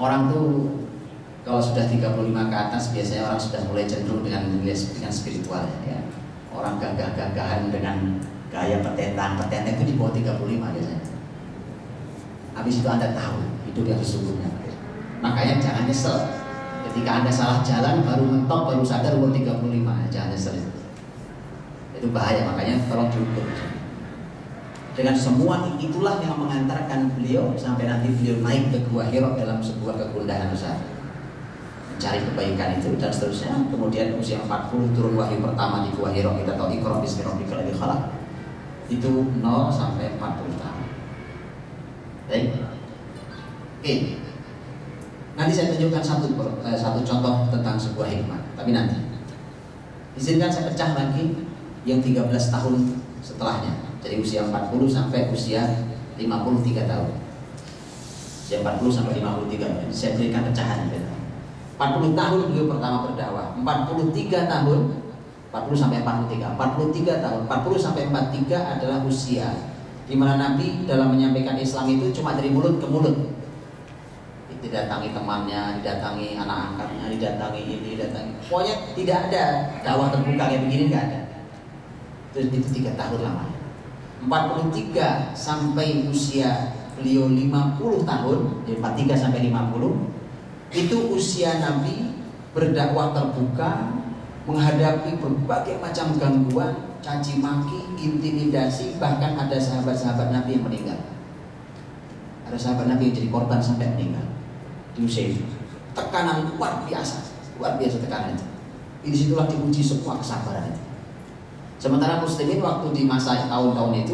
orang tuh kalau sudah 35 ke atas biasanya orang sudah mulai cenderung dengan spiritual ya. Orang gagah-gagahan dengan gaya petetan itu di bawah 35 biasanya. Habis itu Anda tahu hidup yang sesungguhnya. Makanya jangan nyesel ketika Anda salah jalan, baru mentok, baru sadar umur 35. Jangan nyesel itu bahaya. Makanya tolong diukur. Dengan semua itulah yang mengantarkan beliau sampai nanti beliau naik ke Gua Hira dalam sebuah kegundahan besar, mencari kebaikan itu dan seterusnya. Kemudian usia 40 turun wahyu pertama di Gua Hira. Kita tahu Iqra bismi rabbikal ladzi khalaq. Itu 0 sampai 40 tahun. Baik. Oke. Nanti saya tunjukkan satu contoh tentang sebuah hikmah. Tapi nanti izinkan saya pecah lagi yang 13 tahun setelahnya. Jadi usia 40 sampai usia 53 tahun. Usia 40 sampai 53 tahun. Saya berikan pecahan. 40 tahun beliau pertama berdakwah. 43 tahun 40 sampai 43. 43 tahun 40 sampai 43 adalah usia di mana Nabi dalam menyampaikan Islam itu cuma dari mulut ke mulut. Didatangi temannya, didatangi anak angkatnya, didatangi ini, didatangi. Pokoknya tidak ada dakwah terbuka kayak begini, nggak ada. Itu 3 tahun lamanya. 43 sampai usia beliau 50 tahun, dari 43 sampai 50, itu usia Nabi berdakwah terbuka, menghadapi berbagai macam gangguan, caci maki, intimidasi, bahkan ada sahabat-sahabat Nabi yang meninggal. Ada sahabat Nabi yang jadi korban sampai meninggal di usia itu. Tekanan luar biasa tekanan itu. Disitulah diuji semua kesabaran itu. Sementara muslimin waktu di masa tahun-tahun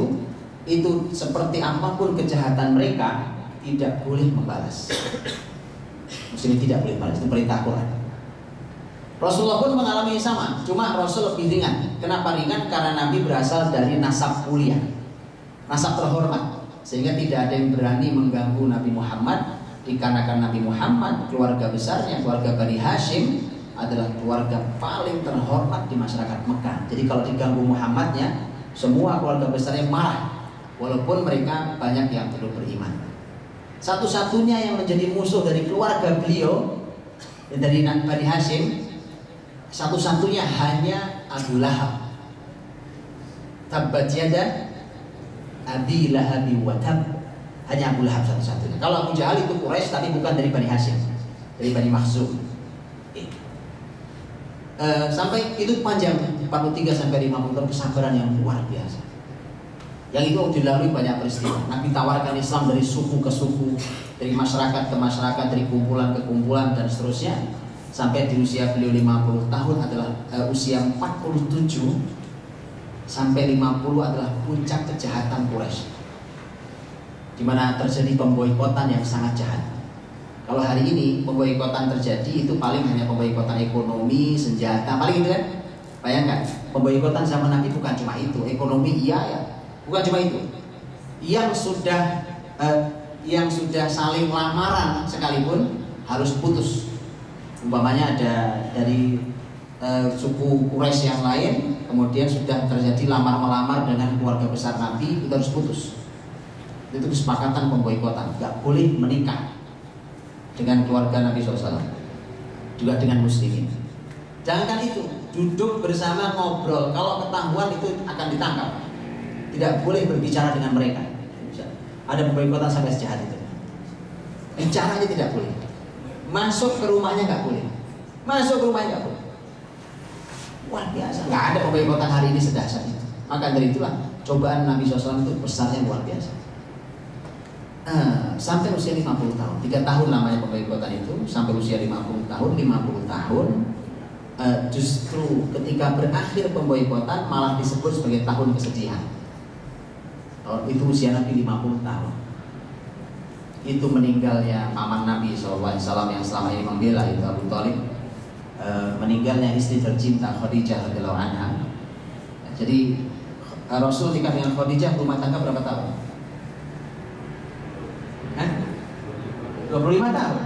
itu seperti apapun kejahatan mereka tidak boleh membalas. Muslimin tidak boleh membalas, itu perintah Quran. Rasulullah pun mengalami sama, cuma Rasul lebih ringan. Kenapa ringan? Karena Nabi berasal dari nasab mulia, nasab terhormat, sehingga tidak ada yang berani mengganggu Nabi Muhammad. Dikarenakan Nabi Muhammad, keluarga besarnya, keluarga Bani Hashim, adalah keluarga paling terhormat di masyarakat Mekah. Jadi kalau diganggu Muhammadnya, semua keluarga besarnya marah, walaupun mereka banyak yang belum beriman. Satu-satunya yang menjadi musuh dari keluarga beliau, dari Bani Hashim, satu-satunya hanya Abu Lahab. Tabbat yada Abi Lahabi wa tab. Hanya Abu Lahab satu-satunya. Kalau Abu Jahal itu Quraisy tapi bukan dari Bani Hashim, dari Bani Makhzum. Sampai itu panjang 43 sampai 50 tahun kesabaran yang luar biasa. Yang itu dilalui banyak peristiwa. Nabi tawarkan Islam dari suku ke suku, dari masyarakat ke masyarakat, dari kumpulan ke kumpulan dan seterusnya. Sampai di usia beliau 50 tahun adalah usia 47 sampai 50 adalah puncak kejahatan Quraisy, di mana terjadi pemboikotan yang sangat jahat. Kalau hari ini pemboikotan terjadi itu paling hanya pemboikotan ekonomi, senjata, paling itu kan. Bayangkan, pemboikotan zaman Nabi bukan cuma itu, ekonomi iya ya, bukan cuma itu. Yang sudah saling lamaran sekalipun harus putus. Umpamanya ada dari suku Quraisy yang lain, kemudian sudah terjadi lamar-melamar dengan keluarga besar Nabi, itu harus putus. Itu kesepakatan pemboikotan, nggak boleh menikah dengan keluarga Nabi SAW, juga dengan muslimin. Jangankan itu, duduk bersama ngobrol, kalau ketahuan itu akan ditangkap. Tidak boleh berbicara dengan mereka. Ada pemboikotan sampai sejahat itu. Bicaranya tidak boleh. Masuk ke rumahnya nggak boleh. Masuk ke rumahnya nggak boleh. Wah biasa. Nggak ada pemboikotan hari ini sedahsyat itu. Maka dari itulah cobaan Nabi SAW itu besarnya luar biasa. Sampai usia 50 tahun, 3 tahun lamanya pemboikotan itu, sampai usia 50 tahun, justru ketika berakhir pemboikotan malah disebut sebagai tahun kesedihan. Itu usia Nabi 50 tahun. Itu meninggalnya paman Nabi SAW yang selama ini membela, itu Abu Thalib. Meninggalnya istri tercinta Khadijah radhiyallahu anha. Jadi Rasul nikah dengan Khadijah rumah tangga berapa tahun? 25 tahun.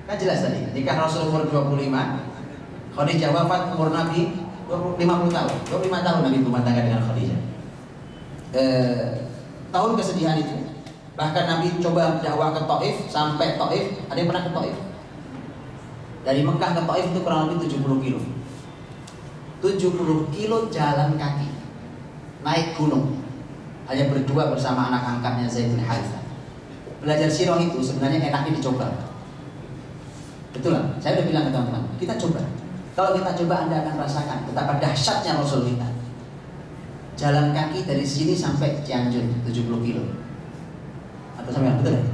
Kan jelas tadi, nikah Rasul umur 25, Khadijah wafat umur Nabi 50 tahun. 25 tahun Nabi rumah tangga dengan Khadijah. Tahun kesedihan itu, bahkan Nabi coba dakwah ke Taif, sampai Taif. Ada yang pernah ke Taif? Dari Mekah ke Taif itu kurang lebih 70 kilo. 70 kilo jalan kaki, naik gunung, hanya berdua bersama anak angkatnya Zaid bin Harithah. Belajar sirah itu sebenarnya enaknya dicoba. Betul lah, saya udah bilang ke teman-teman, kita coba. Kalau kita coba, Anda akan rasakan betapa dahsyatnya Rasul kita. Jalan kaki dari sini sampai Cianjur 70 kilo. Atau sampai betul ya?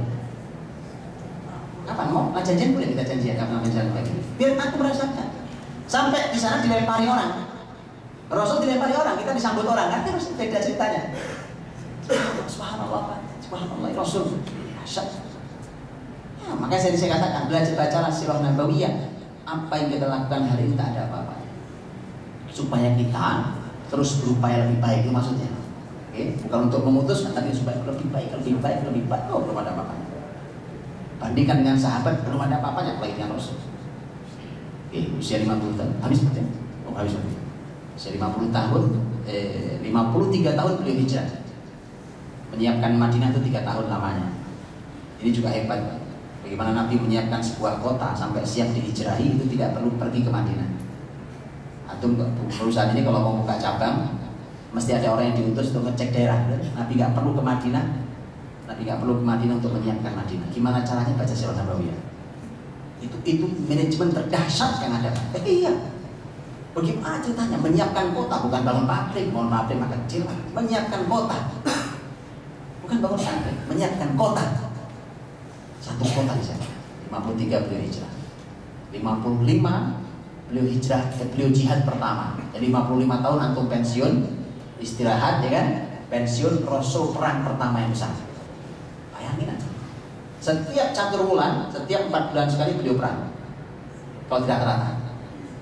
Kapan mau? Nah, janjian boleh kita janjian kapan jalan kaki. Biar aku merasakan. Sampai di sana dilempari orang. Rasul dilempari orang, kita disambut orang. Kan harus beda ceritanya. Subhanallah, Pak. Subhanallah, Rasul. Dahsyat. Ya, makanya saya katakan baca sirah nabawiyah. Apa yang kita lakukan hari ini tak ada apa-apa. Supaya kita terus berupaya lebih baik, itu maksudnya. Oke, bukan untuk memutus, tapi supaya lebih baik. Oh, belum ada apa-apa. Bandingkan dengan sahabat, belum ada apa-apanya apalagi dengan Rasul. Oke, usia 50 tahun, habis betul? Oh, habis betul. Usia 50 tahun, 53 tahun beliau hijrah. Menyiapkan Madinah itu 3 tahun lamanya. Ini juga hebat. Bagaimana Nabi menyiapkan sebuah kota sampai siap dihijrahi, itu tidak perlu pergi ke Madinah. Atau perusahaan ini kalau mau buka cabang, mesti ada orang yang diutus untuk ngecek daerah. Nabi nggak perlu ke Madinah. Nabi nggak perlu ke Madinah untuk menyiapkan Madinah. Gimana caranya? Baca sirah nabawiyah. Itu manajemen terdahsyat yang ada. Iya. Bagaimana ceritanya? Menyiapkan kota, bukan bangun pabrik. Mohon maaf, maka kecil. Menyiapkan kota, bukan bangun pabrik. Menyiapkan kota. Satu kota di sana. 53 beliau hijrah. 55 beliau hijrah, beliau jihad pertama. Jadi 55 tahun antum pensiun, istirahat, ya kan? Pensiun, Rasul perang pertama yang besar. Bayangin aja. Setiap catur bulan, setiap 4 bulan sekali beliau perang. Kalau tidak rata.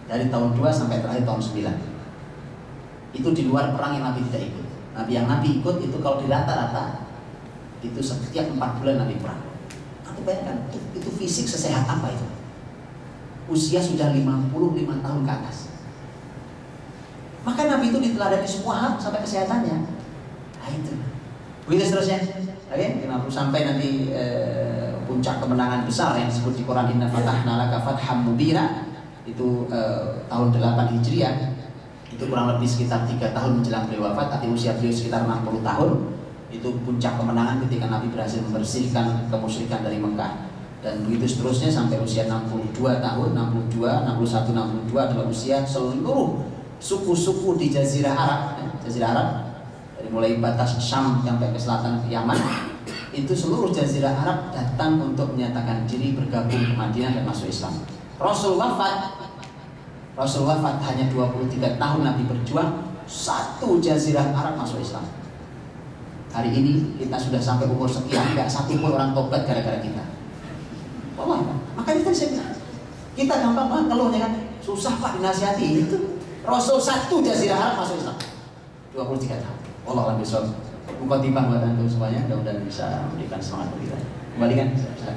Dari tahun 2 sampai terakhir tahun 9. Itu di luar perang yang Nabi tidak ikut. Yang Nabi ikut itu kalau di rata-rata itu setiap 4 bulan Nabi perang. Nanti bayangkan itu fisik sesehat apa itu? Usia sudah 55 tahun ke atas. Maka Nabi itu diteladani semua hal sampai kesehatannya. Nah itu. Begitu seterusnya. Oke, 50 sampai nanti puncak kemenangan besar yang disebut di Quran, Inna fatahna laka fatham mubina. Itu tahun 8 Hijriah. Itu kurang lebih sekitar 3 tahun menjelang beliau wafat. Tapi usia beliau sekitar 60 tahun. Itu puncak kemenangan ketika Nabi berhasil membersihkan kemusyrikan dari Mekah. Dan begitu seterusnya sampai usia 62 tahun, 62, 61, 62 adalah usia seluruh suku-suku di Jazirah Arab. Jazirah Arab dari mulai batas Syam sampai ke selatan Yaman, itu seluruh Jazirah Arab datang untuk menyatakan diri bergabung ke Madinah dan masuk Islam. Rasul wafat hanya 23 tahun Nabi berjuang, satu Jazirah Arab masuk Islam. Hari ini kita sudah sampai umur sekian, tidak satu pun orang tobat gara-gara kita. Allah, makanya tadi saya bilang, kita gampang banget ngeluhnya kan, susah Pak dinasihati itu. Rasul satu Jazirah Arab masuk Islam 23 tahun. Allah alam bisawab. Mukadimah buat antum semuanya, mudah-mudahan bisa memberikan semangat bagi kita. Kembalikan, silakan.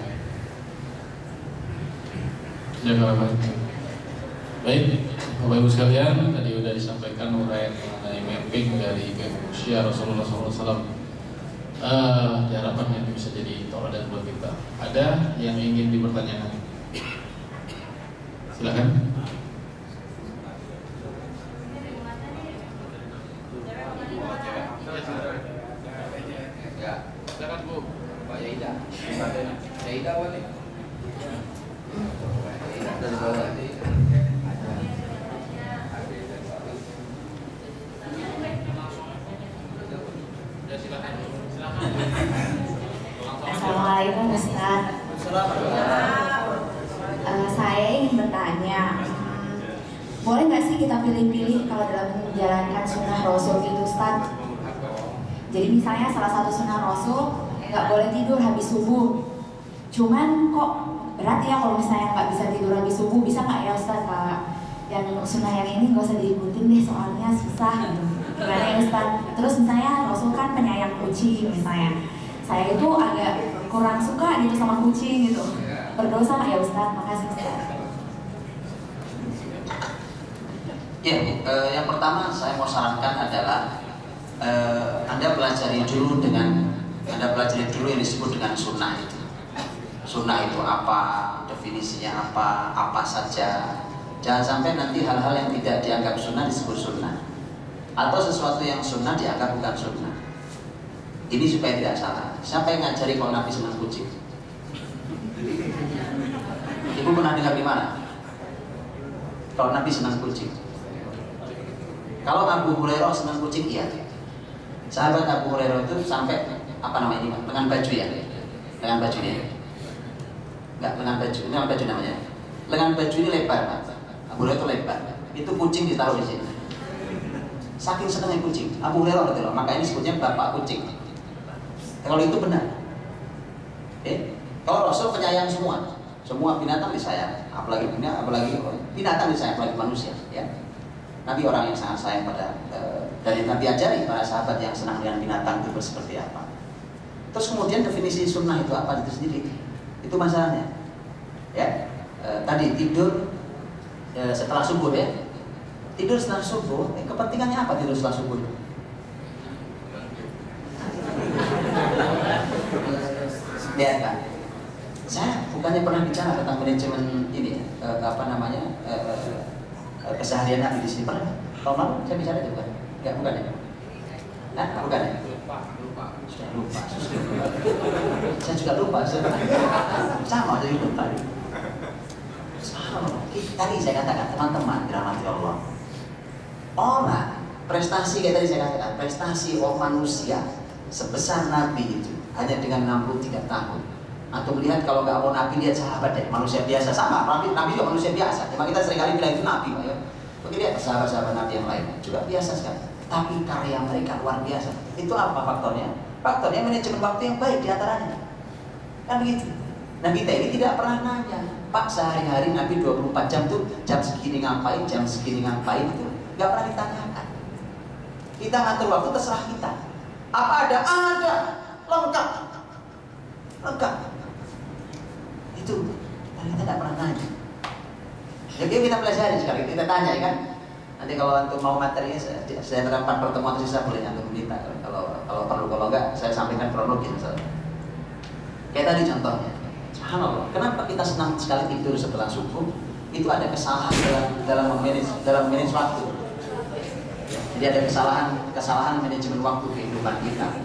Baik, Bapak Ibu sekalian, tadi sudah disampaikan uraian mengenai mapping dari usia Rasulullah SAW. Diharapkan ini bisa jadi teladan buat kita. Ada yang ingin dipertanyakan? Silakan. Silakan Bu. Pak Yaida. Yaida wali. Dari bawah. Assalamualaikum Ustaz. Saya ingin bertanya, boleh nggak sih kita pilih-pilih kalau dalam menjalankan sunnah Rasul itu Ustaz? Jadi misalnya salah satu sunnah Rasul nggak boleh tidur habis subuh. Cuman kok berat ya kalau misalnya nggak bisa tidur habis subuh, bisa nggak ya Ustaz? Yang sunnah yang ini nggak usah diikutin deh, soalnya susah gitu. Gimana ya Ustaz? Terus misalnya Rasul kan penyayang kucing misalnya. Saya itu agak kurang suka gitu sama kucing gitu. Berdosa nggak ya Ustaz? Makasih Ustaz. Ya, yang pertama saya mau sarankan adalah Anda pelajari dulu yang disebut dengan sunnah itu. Sunnah itu apa, definisinya apa saja. Jangan sampai nanti hal-hal yang tidak dianggap sunnah disebut sunnah, atau sesuatu yang sunnah dianggap bukan sunnah. Ini supaya tidak salah. Siapa yang ngajari kalau Nabi senang kucing? Ibu pernah dengar di mana? Kalau Nabi senang kucing. Kalau Abu Hurairah senang kucing, iya. Sahabat Abu Hurairah itu sampai apa namanya ini? Lengan baju ya? Lengan baju ini. Enggak, lengan baju namanya. Lengan baju ini lebar, Pak. Abu Hurairah itu lebar. Itu kucing ditaruh di sini. Saking senangnya kucing. Abu Hurairah gitu loh. Maka ini sebutnya bapak kucing. Kalau itu benar. Kalau Rasul penyayang semua binatang disayang, apalagi binatang disayang, apalagi manusia. Ya. Nabi orang yang sangat sayang pada dari Nabi ajari para sahabat yang senang dengan binatang itu seperti apa. Terus kemudian definisi sunnah itu apa itu sendiri, itu masalahnya. Ya, tadi tidur setelah subuh ya, tidur setelah subuh, kepentingannya apa tidur setelah subuh? Ya kan, saya bukannya pernah bicara tentang manajemen ini, keseharian Nabi di sini pernah. Tahun lalu saya bicara juga, bukan ya? Nah, bukan ya? Sudah lupa. Saya juga lupa. Sama jadi lupa. Tadi saya katakan teman-teman dirahmati Allah. Orang prestasi kayak tadi saya katakan, prestasi orang manusia sebesar Nabi itu hanya dengan 63 tahun. Atau melihat kalau nggak mau Nabi, lihat sahabat deh, manusia biasa sama. Nabi juga manusia biasa. Cuma kita seringkali bilang itu Nabi, ya. Bagi lihat sahabat-sahabat Nabi yang lain juga biasa sekali. Tapi karya mereka luar biasa. Itu apa faktornya? Faktornya manajemen waktu yang baik diantaranya. Kan begitu. Nah kita ini tidak pernah nanya, Pak sehari-hari Nabi 24 jam tuh jam segini ngapain, itu nggak pernah ditanyakan. Kita ngatur waktu terserah kita. Apa ada? Ada, lengkap. Itu, dan kita tidak pernah nanya. Jadi kita pelajari sekali, kita tanya ya kan. Nanti kalau untuk mau materinya saya terapkan pertemuan sisa boleh untuk minta. Kalau perlu, kalau enggak saya sampaikan kronologis misalnya. Kayak tadi contohnya, subhanallah, kenapa kita senang sekali tidur setelah subuh? Itu ada kesalahan dalam manage waktu. Jadi ada kesalahan manajemen waktu kehidupan kita.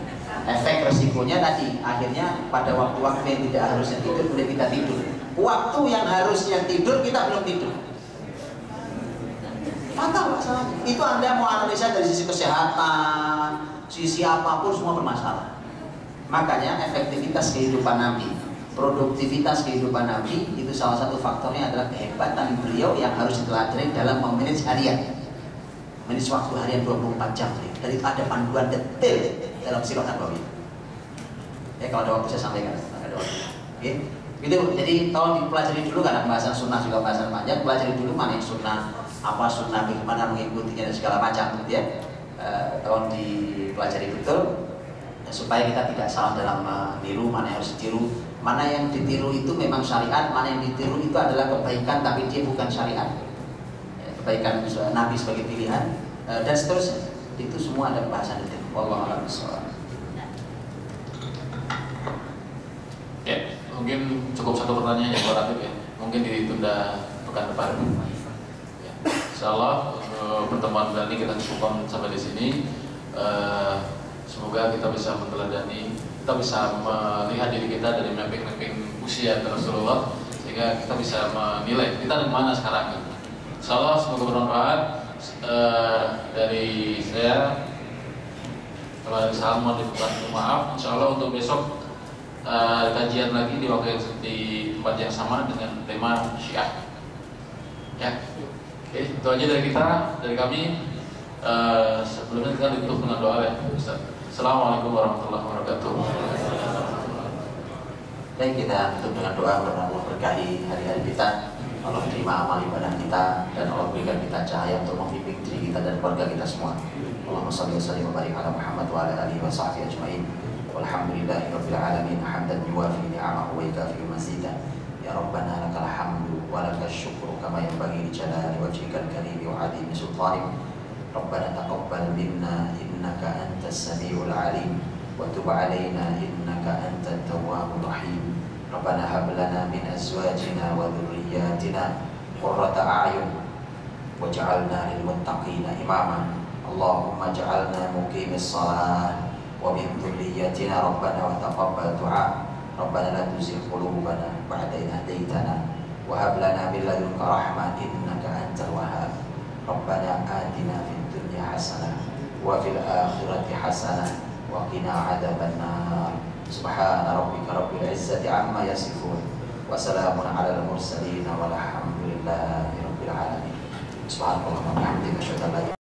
Efek resikonya tadi akhirnya pada waktu-waktu yang tidak harusnya tidur kemudian kita tidur. Waktu yang harusnya tidur kita belum tidur. Fatal masalahnya. Itu Anda mau analisa dari sisi kesehatan, sisi apapun semua bermasalah. Makanya efektivitas kehidupan Nabi, produktivitas kehidupan Nabi itu salah satu faktornya adalah kehebatan beliau yang harus dipelajari dalam memanage harian. Manage waktu harian 24 jam. Dari ada panduan detail dalam sirah Nabawi. Ya kalau ada waktu saya sampaikan. Ada waktu. Oke. Gitu. Jadi tolong dipelajari dulu karena pembahasan sunnah juga pembahasan panjang. Pelajari dulu mana yang sunnah, apa sunnah, bagaimana mengikutinya dan segala macam, ya. Tolong dipelajari betul supaya kita tidak salah dalam meniru mana yang harus ditiru. Mana yang ditiru itu memang syariat, mana yang ditiru itu adalah kebaikan tapi dia bukan syariat. Kebaikan Nabi sebagai pilihan dan seterusnya. Itu semua ada pembahasan itu. Wallahu a'lam bishawab. Ya, mungkin cukup satu pertanyaan yang kooperatif ya. Mungkin ditunda pekan depan. Ya. Insyaallah pertemuan kali ini kita cukupkan sampai di sini. Semoga kita bisa meneladani, kita bisa melihat diri kita dari mapping usia Rasulullah, sehingga kita bisa menilai kita di mana sekarang. Insyaallah semoga bermanfaat. Dari saya, kalau ada salah mohon maaf. Insyaallah untuk besok kajian lagi di waktu yang di tempat yang sama dengan tema Syiah. Ya, oke, itu aja dari kita, dari kami. Sebelumnya kita ditutup dengan doa ya, Ustaz. Assalamualaikum warahmatullahi wabarakatuh. Baik, kita tutup dengan doa kepada Allah berkahi hari-hari kita. Allah terima amal ibadah kita dan Allah berikan kita cahaya untuk membimbing diri kita dan keluarga kita semua. Allahumma shalli wa sallim wa barik ala Muhammad wa ala alihi wa sahbihi ajma'in. Walhamdulillahirabbil alamin hamdan yuwafi ni'amahu wa yukafi mazidah. Ya Rabbana lakal hamdu wa lakal syukru kama yanbaghi li jalali wajhikal karim wa 'azimi sultanik. Rabbana taqabbal minna innaka antas samiul alim wa tub 'alaina innaka antat tawwabur rahim. Rabbana hab lana min azwajina wa dhurriyyatina qurrata a'yun waj'alna lil muttaqina imama. Allahumma ij'alna muqimis shalah wa min dhurriyyatina rabbana wa taqabbal du'a. Rabbana la tuzigh qulubana ba'da idh hadaytana wa hab lana min ladunka rahmah innaka antal wahhab. Rabbana atina fid dunya hasanah wa fil akhirati hasanah wa qina adzabannar. Subhana rabbika rabbil izzati amma yasifun wa salamun alal mursalin walhamdulillahi rabbil alamin. Subhanallah wa bihamdihi asyhadu an la